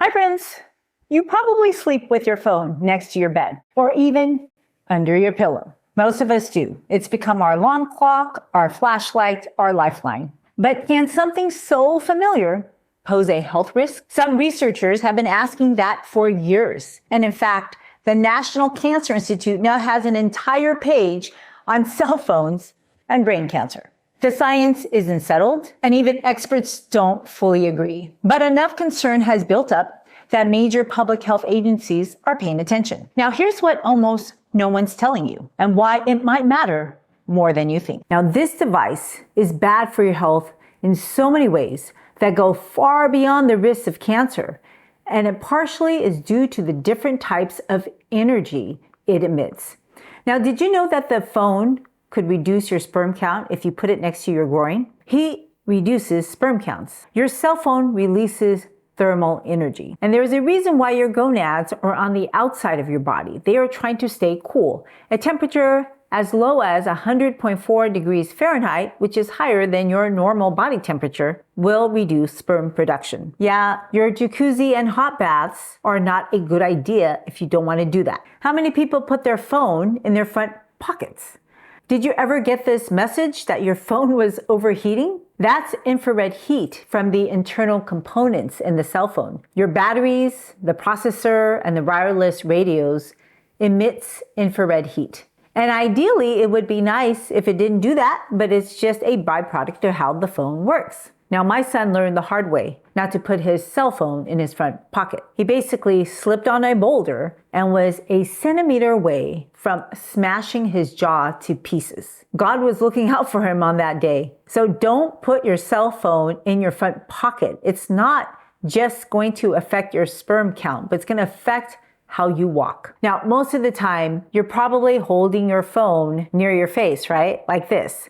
Hi friends! You probably sleep with your phone next to your bed or even under your pillow. Most of us do. It's become our alarm clock, our flashlight, our lifeline. But can something so familiar pose a health risk? Some researchers have been asking that for years. And in fact, the National Cancer Institute now has an entire page on cell phones and brain cancer. The science isn't settled, and even experts don't fully agree. But enough concern has built up that major public health agencies are paying attention. Now, here's what almost no one's telling you, and why it might matter more than you think. Now, this device is bad for your health in so many ways that go far beyond the risks of cancer, and it partially is due to the different types of energy it emits. Now, did you know that the phone could reduce your sperm count if you put it next to your groin? Heat reduces sperm counts. Your cell phone releases thermal energy. And there is a reason why your gonads are on the outside of your body. They are trying to stay cool. A temperature as low as 100.4 degrees Fahrenheit, which is higher than your normal body temperature, will reduce sperm production. Yeah, your jacuzzi and hot baths are not a good idea if you don't want to do that. How many people put their phone in their front pockets? Did you ever get this message that your phone was overheating? That's infrared heat from the internal components in the cell phone. Your batteries, the processor, and the wireless radios emits infrared heat. And ideally, it would be nice if it didn't do that, but it's just a byproduct of how the phone works. Now, my son learned the hard way not to put his cell phone in his front pocket. He basically slipped on a boulder and was a centimeter away from smashing his jaw to pieces. God was looking out for him on that day. So don't put your cell phone in your front pocket. It's not just going to affect your sperm count, but it's going to affect how you walk. Now, most of the time, you're probably holding your phone near your face, right? Like this.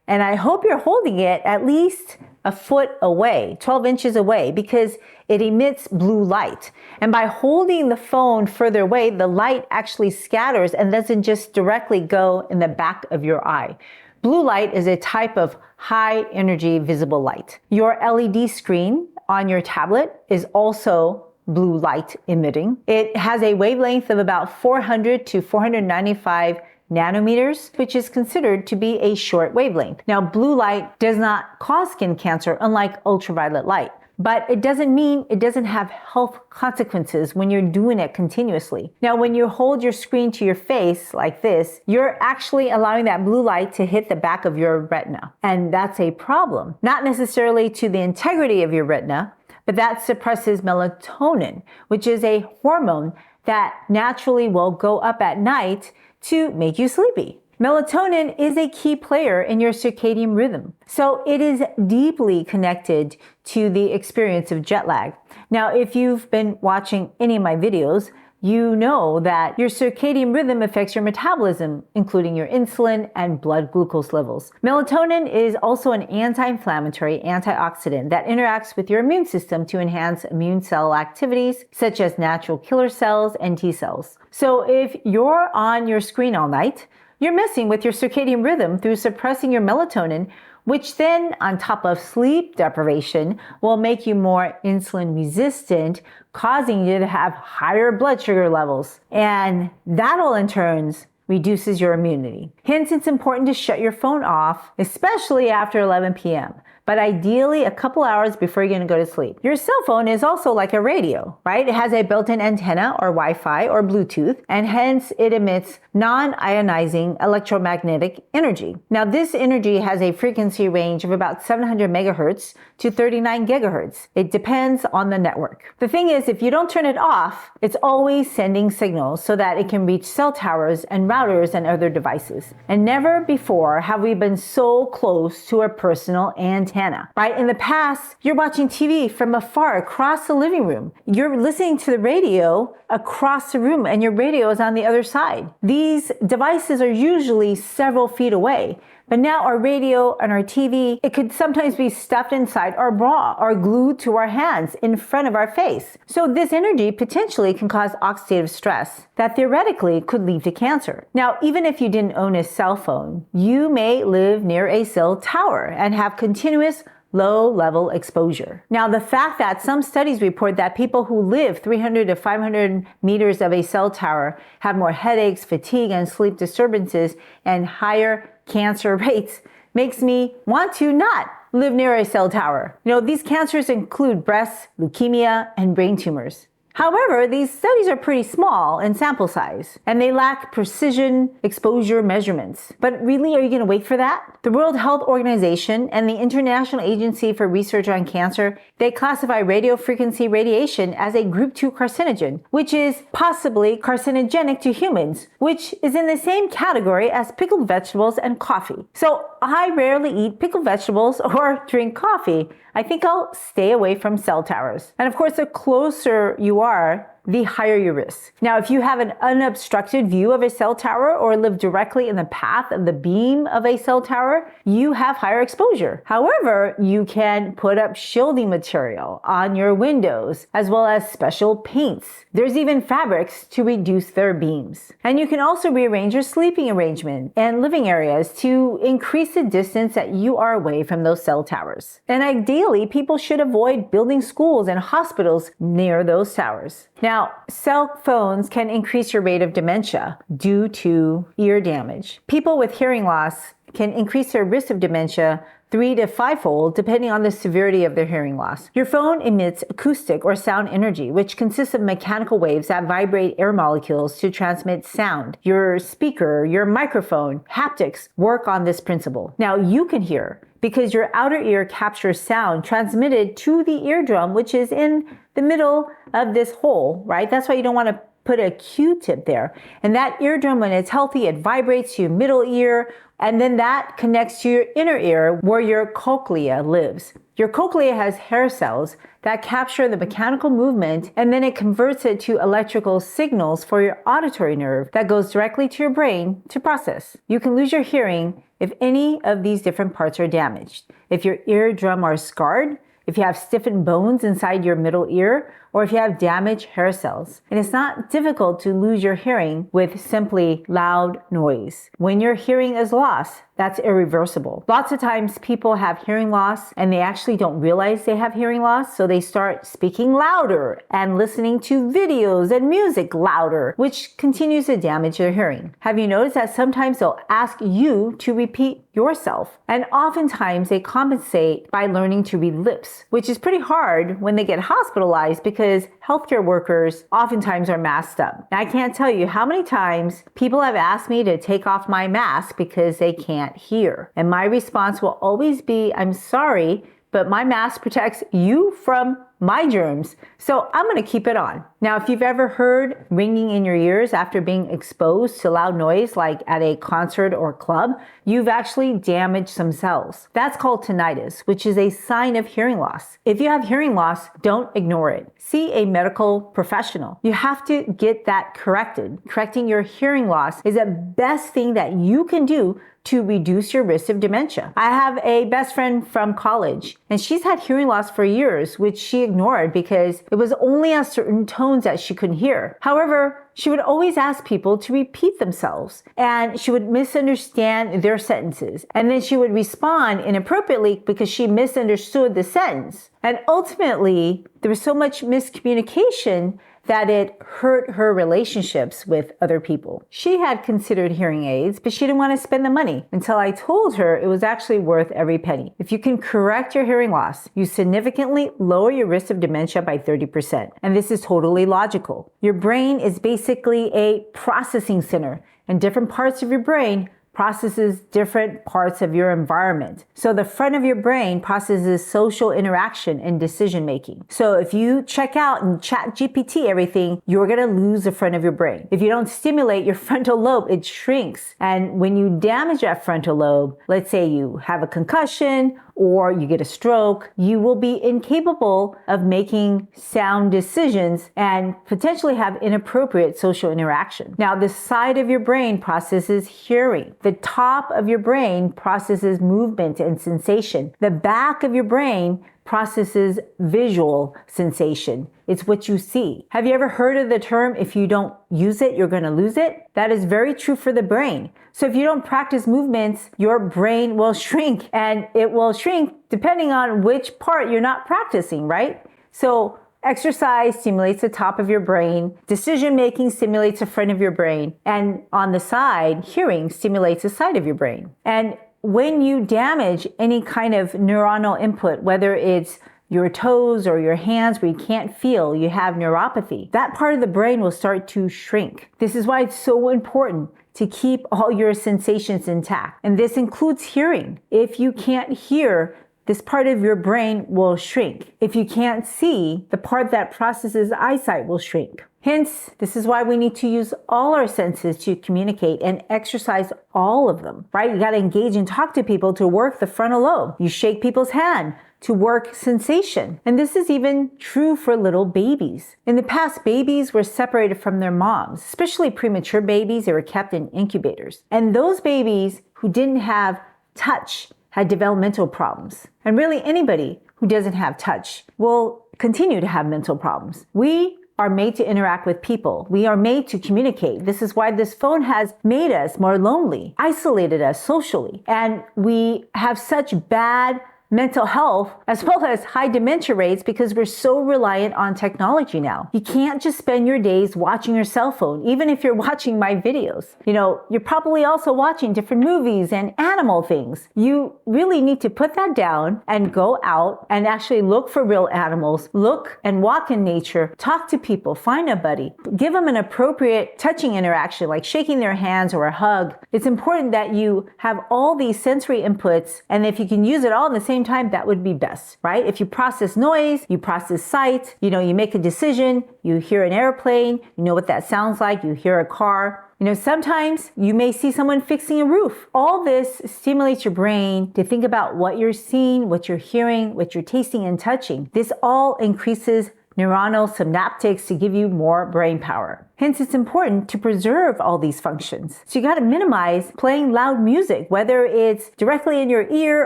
And I hope you're holding it at least a foot away, 12 inches away, because it emits blue light. And by holding the phone further away, the light actually scatters and doesn't just directly go in the back of your eye. Blue light is a type of high energy visible light. Your LED screen on your tablet is also blue light emitting. It has a wavelength of about 400 to 495 nanometers, which is considered to be a short wavelength. Now, blue light does not cause skin cancer, unlike ultraviolet light, but it doesn't mean it doesn't have health consequences when you're doing it continuously. Now, when you hold your screen to your face like this, you're actually allowing that blue light to hit the back of your retina. And that's a problem, not necessarily to the integrity of your retina, but that suppresses melatonin, which is a hormone that naturally will go up at night to make you sleepy. Melatonin is a key player in your circadian rhythm, so it is deeply connected to the experience of jet lag. Now, if you've been watching any of my videos, you know that your circadian rhythm affects your metabolism, including your insulin and blood glucose levels. Melatonin is also an anti-inflammatory antioxidant that interacts with your immune system to enhance immune cell activities, such as natural killer cells and T cells. So if you're on your screen all night, you're messing with your circadian rhythm through suppressing your melatonin, which then, on top of sleep deprivation, will make you more insulin resistant, causing you to have higher blood sugar levels. And that'll in turn reduces your immunity. Hence, it's important to shut your phone off, especially after 11 p.m., but ideally a couple hours before you're going to go to sleep. Your cell phone is also like a radio, right? It has a built-in antenna or Wi-Fi or Bluetooth, and hence it emits non-ionizing electromagnetic energy. Now, this energy has a frequency range of about 700 megahertz to 39 gigahertz. It depends on the network. The thing is, if you don't turn it off, it's always sending signals so that it can reach cell towers and routers and other devices. And never before have we been so close to a personal antenna, right? In the past, you're watching TV from afar across the living room. You're listening to the radio across the room and your radio is on the other side. These devices are usually several feet away. But now our radio and our TV, it could sometimes be stuffed inside our bra or glued to our hands in front of our face. So this energy potentially can cause oxidative stress that theoretically could lead to cancer. Now, even if you didn't own a cell phone, you may live near a cell tower and have continuous low-level exposure. Now, the fact that some studies report that people who live 300 to 500 meters of a cell tower have more headaches, fatigue, and sleep disturbances and higher cancer rates makes me want to not live near a cell tower. These cancers include breast, leukemia, and brain tumors. However, these studies are pretty small in sample size, and they lack precision exposure measurements. But really, are you going to wait for that? The World Health Organization and the International Agency for Research on Cancer, they classify radiofrequency radiation as a group 2 carcinogen, which is possibly carcinogenic to humans, which is in the same category as pickled vegetables and coffee. So I rarely eat pickled vegetables or drink coffee. I think I'll stay away from cell towers. And of course, the closer you are, the higher your risk. Now, if you have an unobstructed view of a cell tower or live directly in the path of the beam of a cell tower, you have higher exposure. However, you can put up shielding material on your windows, as well as special paints. There's even fabrics to reduce their beams. And you can also rearrange your sleeping arrangement and living areas to increase the distance that you are away from those cell towers. And ideally, people should avoid building schools and hospitals near those towers. Now, cell phones can increase your rate of dementia due to ear damage. People with hearing loss can increase their risk of dementia 3 to 5-fold depending on the severity of their hearing loss. Your phone emits acoustic or sound energy, which consists of mechanical waves that vibrate air molecules to transmit sound. Your speaker, your microphone, haptics work on this principle. Now, you can hear because your outer ear captures sound transmitted to the eardrum, which is in the middle of this hole, right? That's why you don't want to put a Q-tip there. And that eardrum, when it's healthy, it vibrates to your middle ear, and then that connects to your inner ear where your cochlea lives. Your cochlea has hair cells that capture the mechanical movement, and then it converts it to electrical signals for your auditory nerve that goes directly to your brain to process. You can lose your hearing if any of these different parts are damaged. If your eardrum are scarred, if you have stiffened bones inside your middle ear, or if you have damaged hair cells. And it's not difficult to lose your hearing with simply loud noise. When your hearing is lost, that's irreversible. Lots of times people have hearing loss and they actually don't realize they have hearing loss, so they start speaking louder and listening to videos and music louder, which continues to damage their hearing. Have you noticed that sometimes they'll ask you to repeat yourself? And oftentimes they compensate by learning to read lips, which is pretty hard when they get hospitalized because healthcare workers oftentimes are masked up. Now, I can't tell you how many times people have asked me to take off my mask because they can't hear. And my response will always be, I'm sorry, but my mask protects you from my germs, so I'm going to keep it on. Now, if you've ever heard ringing in your ears after being exposed to loud noise, like at a concert or club, you've actually damaged some cells. That's called tinnitus, which is a sign of hearing loss. If you have hearing loss, don't ignore it. See a medical professional. You have to get that corrected. Correcting your hearing loss is the best thing that you can do to reduce your risk of dementia. I have a best friend from college, and she's had hearing loss for years, which she ignored because it was only at certain tones that she couldn't hear. However, she would always ask people to repeat themselves, and she would misunderstand their sentences. And then she would respond inappropriately because she misunderstood the sentence. And ultimately, there was so much miscommunication that it hurt her relationships with other people. She had considered hearing aids, but she didn't want to spend the money until I told her it was actually worth every penny. If you can correct your hearing loss, you significantly lower your risk of dementia by 30%. And this is totally logical. Your brain is basically a processing center, and different parts of your brain processes different parts of your environment. So the front of your brain processes social interaction and decision making. So if you check out and chat GPT everything, you're gonna lose the front of your brain. If you don't stimulate your frontal lobe, it shrinks. And when you damage that frontal lobe, let's say you have a concussion or you get a stroke, you will be incapable of making sound decisions and potentially have inappropriate social interaction. Now, the side of your brain processes hearing. The top of your brain processes movement and sensation. The back of your brain processes visual sensation. It's what you see. Have you ever heard of the term, if you don't use it, you're going to lose it? That is very true for the brain. So if you don't practice movements, your brain will shrink, and it will shrink depending on which part you're not practicing, right? So exercise stimulates the top of your brain. Decision-making stimulates the front of your brain. And on the side, hearing stimulates the side of your brain. And when you damage any kind of neuronal input, whether it's your toes or your hands where you can't feel, you have neuropathy, that part of the brain will start to shrink. This is why it's so important to keep all your sensations intact. And this includes hearing. If you can't hear, this part of your brain will shrink. If you can't see, the part that processes eyesight will shrink. Hence, this is why we need to use all our senses to communicate and exercise all of them, right? You got to engage and talk to people to work the frontal lobe. You shake people's hand to work sensation. And this is even true for little babies. In the past, babies were separated from their moms, especially premature babies. They were kept in incubators. And those babies who didn't have touch had developmental problems. And really anybody who doesn't have touch will continue to have mental problems. We are made to interact with people. We are made to communicate. This is why this phone has made us more lonely, isolated us socially. And we have such bad mental health as well as high dementia rates because we're so reliant on technology now. You can't just spend your days watching your cell phone, even if you're watching my videos. You're probably also watching different movies and animal things. You really need to put that down and go out and actually look for real animals, look and walk in nature, talk to people, find a buddy, give them an appropriate touching interaction like shaking their hands or a hug. It's important that you have all these sensory inputs, and if you can use it all in the same time, that would be best, right? If you process noise, you process sight, you make a decision, you hear an airplane, you know what that sounds like, you hear a car. Sometimes you may see someone fixing a roof. All this stimulates your brain to think about what you're seeing, what you're hearing, what you're tasting and touching. This all increases neuronal synaptics to give you more brain power. Hence, it's important to preserve all these functions. So you got to minimize playing loud music, whether it's directly in your ear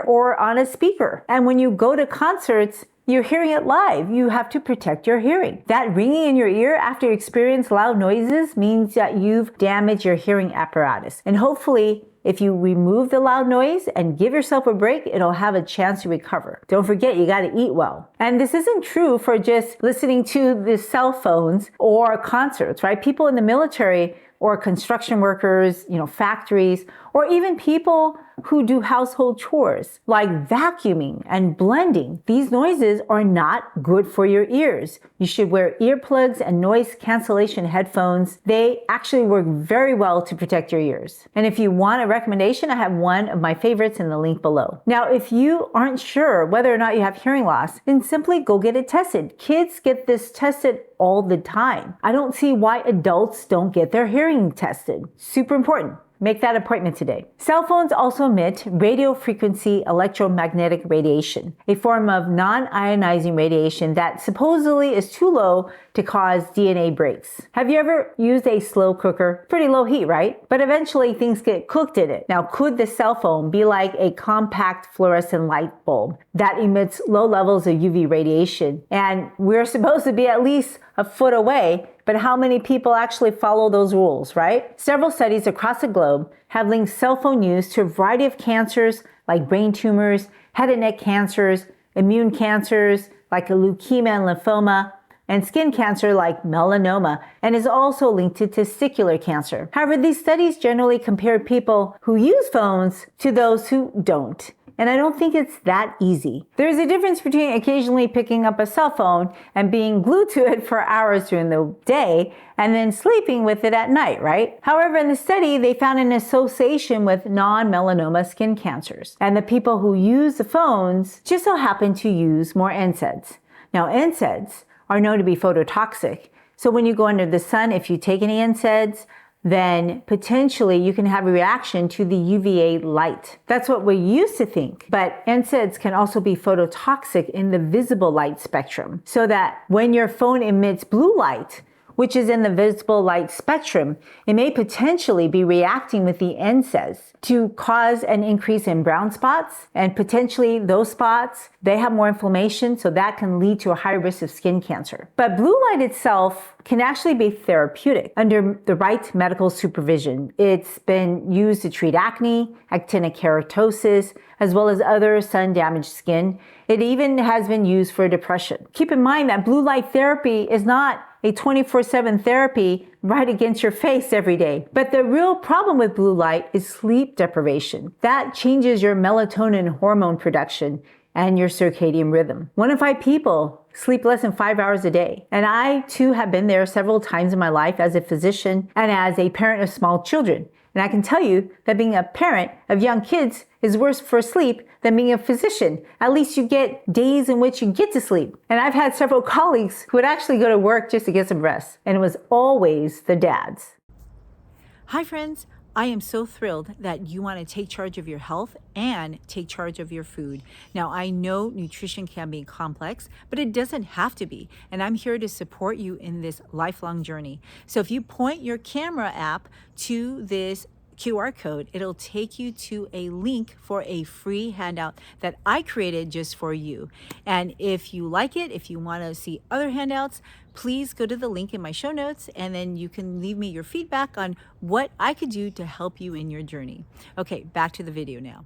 or on a speaker. And when you go to concerts, you're hearing it live. You have to protect your hearing. That ringing in your ear after you experience loud noises means that you've damaged your hearing apparatus. And hopefully, if you remove the loud noise and give yourself a break, it'll have a chance to recover. Don't forget, you got to eat well. And this isn't true for just listening to the cell phones or concerts, right? People in the military or construction workers, factories, or even people who do household chores like vacuuming and blending. These noises are not good for your ears. You should wear earplugs and noise cancellation headphones. They actually work very well to protect your ears. And if you want a recommendation, I have one of my favorites in the link below. Now, if you aren't sure whether or not you have hearing loss, then simply go get it tested. Kids get this tested all the time. I don't see why adults don't get their hearing tested. Super important. Make that appointment today. Cell phones also emit radio frequency electromagnetic radiation, a form of non-ionizing radiation that supposedly is too low to cause DNA breaks. Have you ever used a slow cooker? Pretty low heat, right? But eventually things get cooked in it. Now, could the cell phone be like a compact fluorescent light bulb that emits low levels of UV radiation? And we're supposed to be at least a foot away, but how many people actually follow those rules, right? Several studies across the globe have linked cell phone use to a variety of cancers like brain tumors, head and neck cancers, immune cancers like leukemia and lymphoma, and skin cancer like melanoma, and is also linked to testicular cancer. However, these studies generally compare people who use phones to those who don't. And I don't think it's that easy. There's a difference between occasionally picking up a cell phone and being glued to it for hours during the day and then sleeping with it at night, right? However, in the study, they found an association with non-melanoma skin cancers. And the people who use the phones just so happen to use more NSAIDs. Now, NSAIDs are known to be phototoxic. So when you go under the sun, if you take any NSAIDs, then potentially you can have a reaction to the UVA light. That's what we used to think. But NSAIDs can also be phototoxic in the visible light spectrum, so that when your phone emits blue light, which is in the visible light spectrum, it may potentially be reacting with the NSAIDs to cause an increase in brown spots, and potentially those spots, they have more inflammation, so that can lead to a higher risk of skin cancer. But blue light itself can actually be therapeutic under the right medical supervision. It's been used to treat acne, actinic keratosis, as well as other sun-damaged skin. It even has been used for depression. Keep in mind that blue light therapy is not a 24/7 therapy right against your face every day. But the real problem with blue light is sleep deprivation. That changes your melatonin hormone production and your circadian rhythm. 1 in 5 people sleep less than 5 hours a day. And I too have been there several times in my life as a physician and as a parent of small children. And I can tell you that being a parent of young kids is worse for sleep than being a physician. At least you get days in which you get to sleep. And I've had several colleagues who would actually go to work just to get some rest. And it was always the dads. Hi friends, I am so thrilled that you want to take charge of your health and take charge of your food. Now, I know nutrition can be complex, but it doesn't have to be. And I'm here to support you in this lifelong journey. So if you point your camera app to this QR code, it'll take you to a link for a free handout that I created just for you. And if you like it, if you want to see other handouts, please go to the link in my show notes, and then you can leave me your feedback on what I could do to help you in your journey. Okay, back to the video now.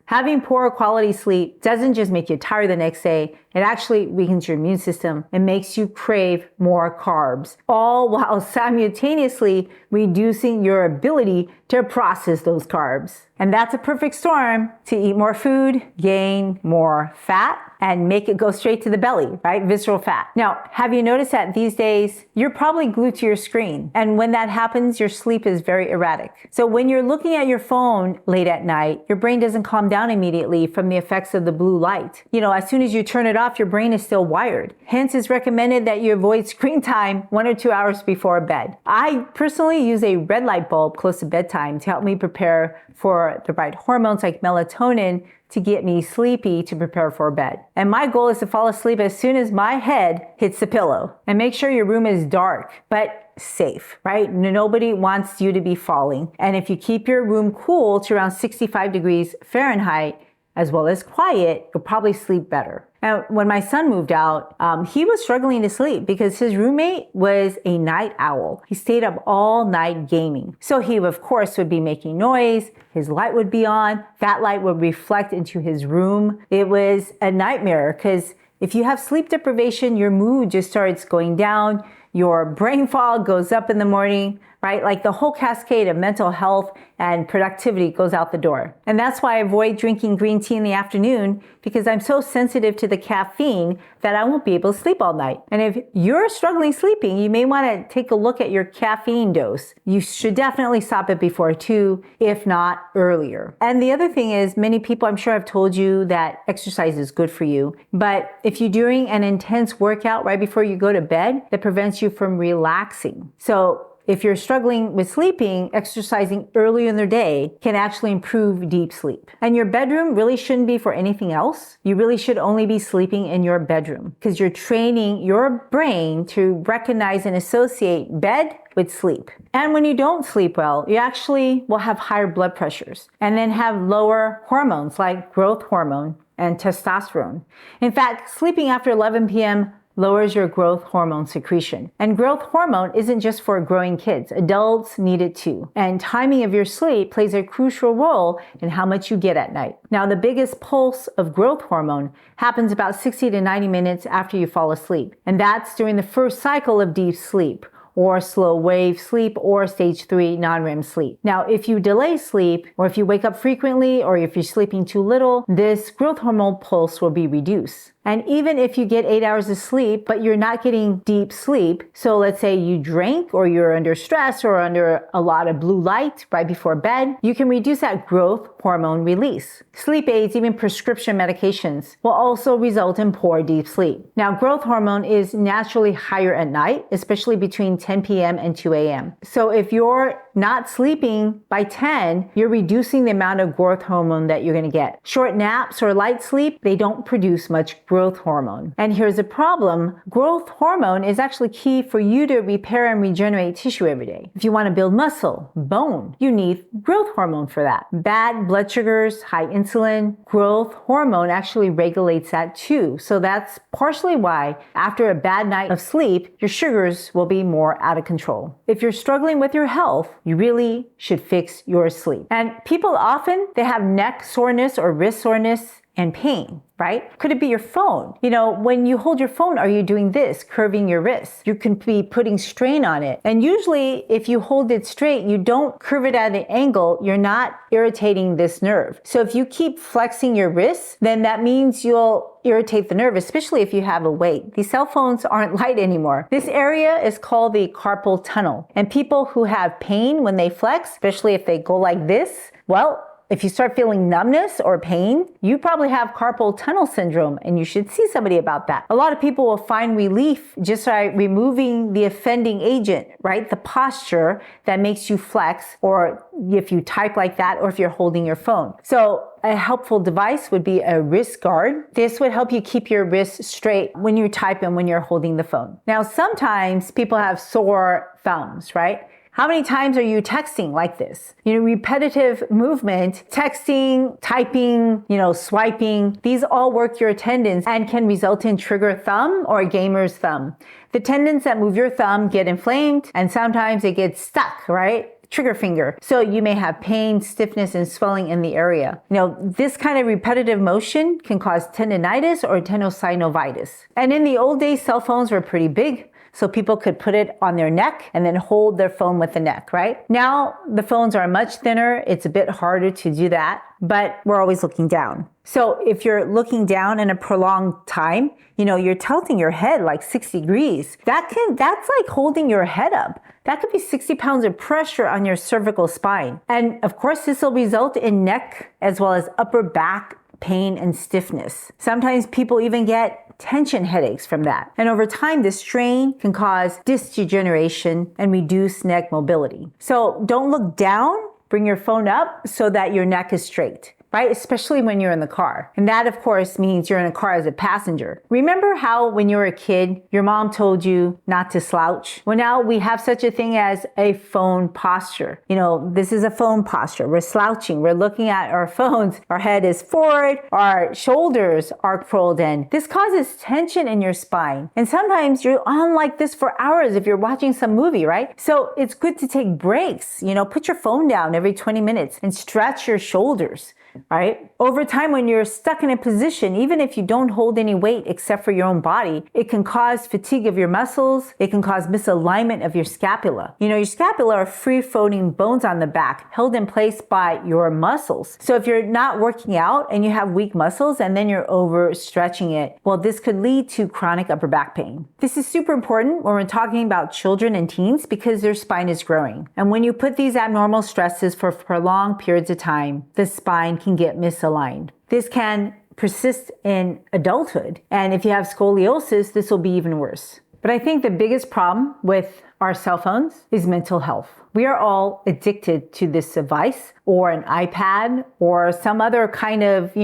Having poor quality sleep doesn't just make you tired the next day, it actually weakens your immune system and makes you crave more carbs, all while simultaneously reducing your ability to process those carbs. And that's a perfect storm to eat more food, gain more fat, and make it go straight to the belly, right? Visceral fat. Now, have you noticed that these days you're probably glued to your screen? And when that happens, your sleep is very erratic. So when you're looking at your phone late at night, your brain doesn't calm down immediately from the effects of the blue light. As soon as you turn it off, your brain is still wired. Hence, it's recommended that you avoid screen time 1 or 2 hours before bed. I personally use a red light bulb close to bedtime to help me prepare for the right hormones like melatonin to get me sleepy to prepare for bed. And my goal is to fall asleep as soon as my head hits the pillow. And make sure your room is dark, but safe, right? Nobody wants you to be falling. And if you keep your room cool to around 65 degrees Fahrenheit, as well as quiet, you'll probably sleep better. Now, when my son moved out, he was struggling to sleep because his roommate was a night owl. He stayed up all night gaming. So he, of course, would be making noise. His light would be on. That light would reflect into his room. It was a nightmare because if you have sleep deprivation, your mood just starts going down. Your brain fog goes up in the morning, right? Like the whole cascade of mental health and productivity goes out the door. And that's why I avoid drinking green tea in the afternoon, because I'm so sensitive to the caffeine that I won't be able to sleep all night. And if you're struggling sleeping, you may want to take a look at your caffeine dose. You should definitely stop it before 2, if not earlier. And the other thing is, many people I'm sure have told you that exercise is good for you. But if you're doing an intense workout right before you go to bed, that prevents you from relaxing. So if you're struggling with sleeping, exercising early in the day can actually improve deep sleep. And your bedroom really shouldn't be for anything else. You really should only be sleeping in your bedroom because you're training your brain to recognize and associate bed with sleep. And when you don't sleep well, you actually will have higher blood pressures and then have lower hormones like growth hormone and testosterone. In fact, sleeping after 11 p.m. lowers your growth hormone secretion. And growth hormone isn't just for growing kids. Adults need it too. And timing of your sleep plays a crucial role in how much you get at night. Now, the biggest pulse of growth hormone happens about 60 to 90 minutes after you fall asleep. And that's during the first cycle of deep sleep, or slow wave sleep, or stage 3 non-REM sleep. Now, if you delay sleep, or if you wake up frequently, or if you're sleeping too little, this growth hormone pulse will be reduced. And even if you get 8 hours of sleep, but you're not getting deep sleep, so let's say you drank or you're under stress or under a lot of blue light right before bed, you can reduce that growth hormone release. Sleep aids, even prescription medications, will also result in poor deep sleep. Now, growth hormone is naturally higher at night, especially between 10 p.m. and 2 a.m. So if you're not sleeping by 10, you're reducing the amount of growth hormone that you're going to get. Short naps or light sleep, they don't produce much growth hormone. And here's the problem. Growth hormone is actually key for you to repair and regenerate tissue every day. If you want to build muscle, bone, you need growth hormone for that. Bad blood sugars, high insulin, growth hormone actually regulates that too. So that's partially why after a bad night of sleep, your sugars will be more out of control. If you're struggling with your health, you really should fix your sleep. And people often, they have neck soreness or wrist soreness and pain, right? Could it be your phone? When you hold your phone, are you doing this, curving your wrist? You can be putting strain on it. And usually if you hold it straight, you don't curve it at an angle, you're not irritating this nerve. So if you keep flexing your wrist, then that means you'll irritate the nerve, especially if you have a weight. These cell phones aren't light anymore. This area is called the carpal tunnel. And people who have pain when they flex, especially if they go like this, well, if you start feeling numbness or pain, you probably have carpal tunnel syndrome and you should see somebody about that. A lot of people will find relief just by removing the offending agent, right? The posture that makes you flex, or if you type like that, or if you're holding your phone. So a helpful device would be a wrist guard. This would help you keep your wrist straight when you type and when you're holding the phone. Now, sometimes people have sore thumbs, right? How many times are you texting like this? Repetitive movement, texting, typing, swiping, these all work your tendons and can result in trigger thumb or gamer's thumb. The tendons that move your thumb get inflamed and sometimes it gets stuck, right? Trigger finger. So you may have pain, stiffness, and swelling in the area. This kind of repetitive motion can cause tendinitis or tenosynovitis. And in the old days, cell phones were pretty big. So people could put it on their neck and then hold their phone with the neck, right? Now the phones are much thinner. It's a bit harder to do that, but we're always looking down. So if you're looking down in a prolonged time, you're tilting your head like 6 degrees. That's like holding your head up. That could be 60 pounds of pressure on your cervical spine. And of course, this will result in neck as well as upper back pain and stiffness. Sometimes people even get tension headaches from that. And over time, this strain can cause disc degeneration and reduce neck mobility. So don't look down, bring your phone up so that your neck is straight, right? Especially when you're in the car. And that, of course, means you're in a car as a passenger. Remember how when you were a kid, your mom told you not to slouch? Well, now we have such a thing as a phone posture. This is a phone posture. We're slouching. We're looking at our phones. Our head is forward. Our shoulders are curled in. This causes tension in your spine. And sometimes you're on like this for hours if you're watching some movie, right? So it's good to take breaks. Put your phone down every 20 minutes and stretch your shoulders. Right? Over time, when you're stuck in a position, even if you don't hold any weight except for your own body, it can cause fatigue of your muscles. It can cause misalignment of your scapula. Your scapula are free floating bones on the back held in place by your muscles. So if you're not working out and you have weak muscles and then you're overstretching it, well, this could lead to chronic upper back pain. This is super important when we're talking about children and teens because their spine is growing. And when you put these abnormal stresses for prolonged periods of time, the spine can get misaligned. This can persist in adulthood. And if you have scoliosis, this will be even worse. But I think the biggest problem with our cell phones is mental health. We are all addicted to this device or an iPad or some other kind of,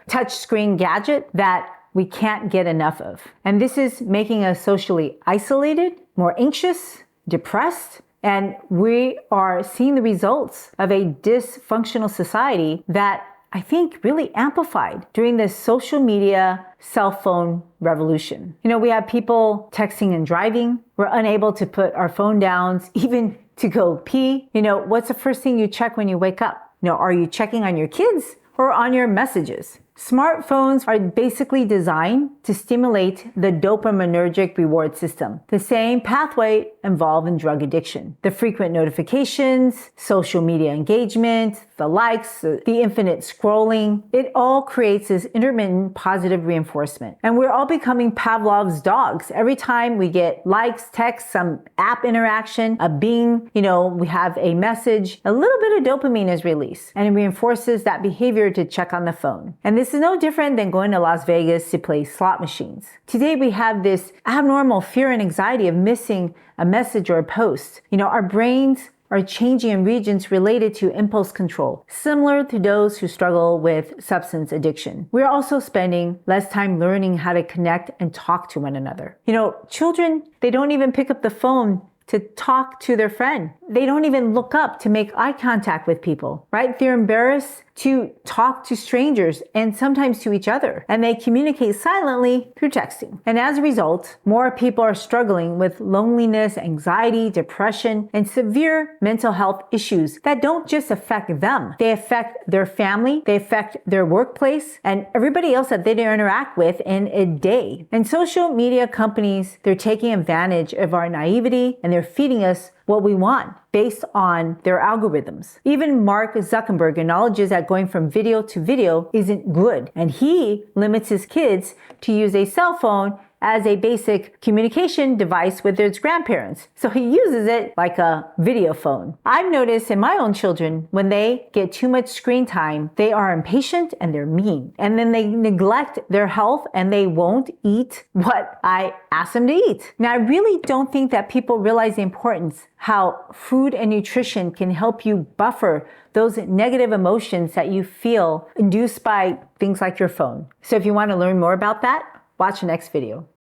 touch screen gadget that we can't get enough of. And this is making us socially isolated, more anxious, depressed, and we are seeing the results of a dysfunctional society that I think really amplified during the social media cell phone revolution. We have people texting and driving. We're unable to put our phone down, even to go pee. What's the first thing you check when you wake up? Are you checking on your kids or on your messages? Smartphones are basically designed to stimulate the dopaminergic reward system, the same pathway involved in drug addiction. The frequent notifications, social media engagement, the likes, the infinite scrolling, it all creates this intermittent positive reinforcement. And we're all becoming Pavlov's dogs. Every time we get likes, texts, some app interaction, a bing, we have a message, a little bit of dopamine is released and it reinforces that behavior to check on the phone. And this is no different than going to Las Vegas to play slot machines. Today we have this abnormal fear and anxiety of missing a message or a post. Our brains are changing in regions related to impulse control, similar to those who struggle with substance addiction. We're also spending less time learning how to connect and talk to one another. Children, they don't even pick up the phone to talk to their friend. They don't even look up to make eye contact with people, right? They're embarrassed to talk to strangers and sometimes to each other. And they communicate silently through texting. And as a result, more people are struggling with loneliness, anxiety, depression, and severe mental health issues that don't just affect them. They affect their family, they affect their workplace, and everybody else that they interact with in a day. And social media companies, they're taking advantage of our naivety and they're feeding us what we want based on their algorithms. Even Mark Zuckerberg acknowledges that going from video to video isn't good, and he limits his kids to use a cell phone as a basic communication device with its grandparents. So he uses it like a video phone. I've noticed in my own children, when they get too much screen time, they are impatient and they're mean. And then they neglect their health and they won't eat what I ask them to eat. Now, I really don't think that people realize the importance how food and nutrition can help you buffer those negative emotions that you feel induced by things like your phone. So if you want to learn more about that, watch the next video.